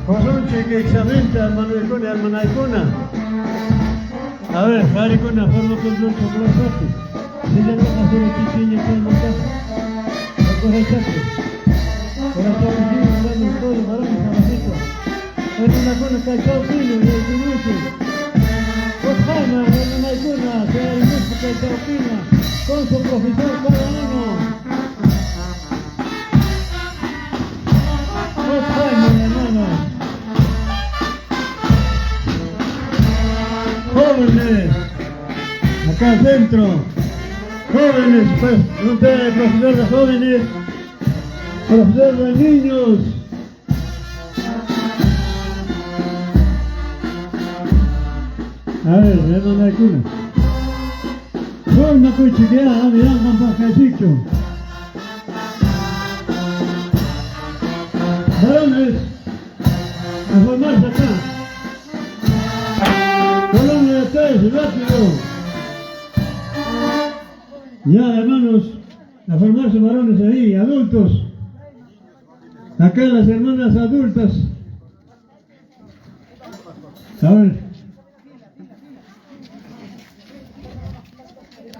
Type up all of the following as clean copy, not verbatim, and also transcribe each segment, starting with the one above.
Josonche que examenta, hermano Icona, hermana Icona. A ver, Haricona, forma con los chocolates. Dile a la hacer el chiquiño que no está. No coge chaco. Por acá un día, hablando todo, varones, abajito. Es una cona que hay todo fino, y el minuto. Pues Jaime, hermana Icona, sea el mismo que hay todo fino. Con su profesor cada uno. Pues Jaime, hermano. Jóvenes, acá adentro, jóvenes, pues, usted, profesor de jóvenes, profesor de niños. A ver, hermana Icona. Forma con chiquea, mirando un bajacito. Varones, a formarse acá. Colombia de ustedes, rápido. Ya, hermanos, a formarse varones ahí, adultos. Acá las hermanas adultas. A ver.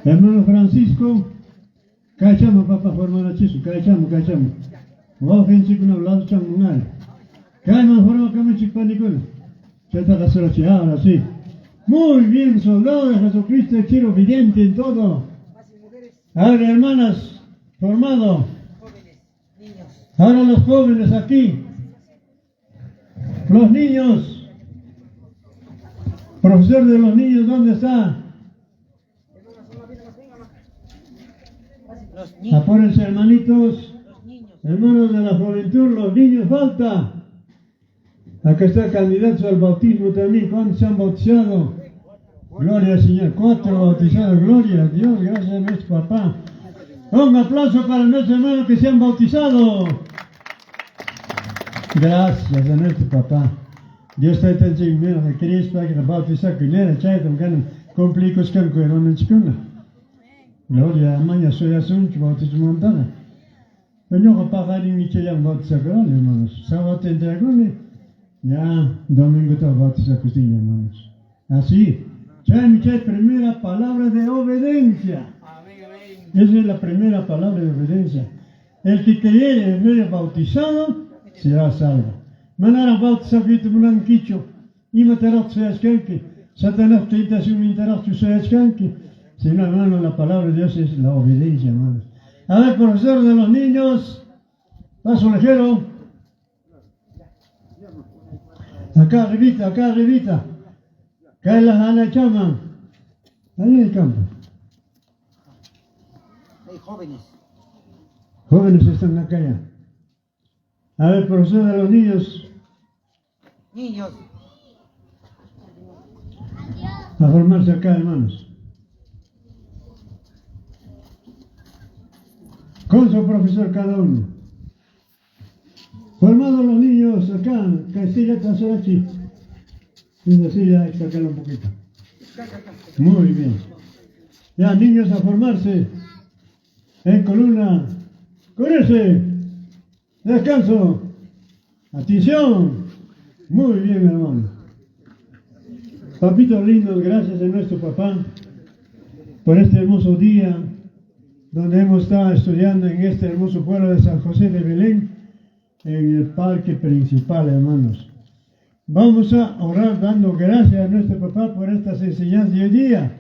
Hermano Francisco, cachamos papá formar a chiso, cachamos. Vamos a chico no lado chamungal. Caemos forma como chico panicona. Ya está la sola ahora sí. Muy bien, soldado de Jesucristo, el chiro vidente en todo. Ahora hermanas, formado. Ahora los jóvenes aquí. Los niños. Profesor de los niños, ¿dónde está? Apórense, hermanitos, hermanos de la juventud, los niños, falta. Acá está candidatos al bautismo también. ¿Cuántos se han bautizado? Gloria al Señor. 4 bautizados. Gloria a Dios. Gracias a nuestro papá. Un aplauso para nuestros hermanos que se han bautizado. Gracias a nuestro papá. Dios está tan chingón que queréis para que la bautiza con él. Chaytam ganan complicos con cuerón en chicuna. Gloria a mañana soy asunto bautismo montana. Pero no pagar ni que ya bautiza con él, hermanos. Sábado te entregan. Ya, domingo te bautiza con él, hermanos. Así. Chay, primera palabra de obediencia. Esa es la primera palabra de obediencia. El que creyere y fuere bautizado será salvo. Manara bautizado que te mulan quicho. Y matarás se escanque. Satanás tentación mintarás tu se escanque. Si no, hermano, la palabra de Dios es la obediencia, hermanos. A ver, profesor de los niños. Paso ligero. Acá arribita. Cae la Ana Chama. Ahí en el campo. Hay jóvenes. Jóvenes están acá ya. A ver, profesor de los niños. Niños. A formarse acá, hermanos. Con su profesor cada uno. Formados los niños acá, Castilla Tasarachi. Y así ya sacarlo un poquito. Muy bien. Ya, niños a formarse. En columna. Correrse. Descanso. Atención. Muy bien, hermano. Papitos lindos, gracias a nuestro papá por este hermoso día donde hemos estado estudiando en este hermoso pueblo de San José de Belén, en el parque principal, hermanos. Vamos a orar dando gracias a nuestro papá por estas enseñanzas de hoy día.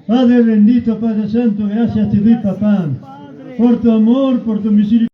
Padre bendito, Padre santo, gracias te doy, papá, por tu amor, por tu misericordia.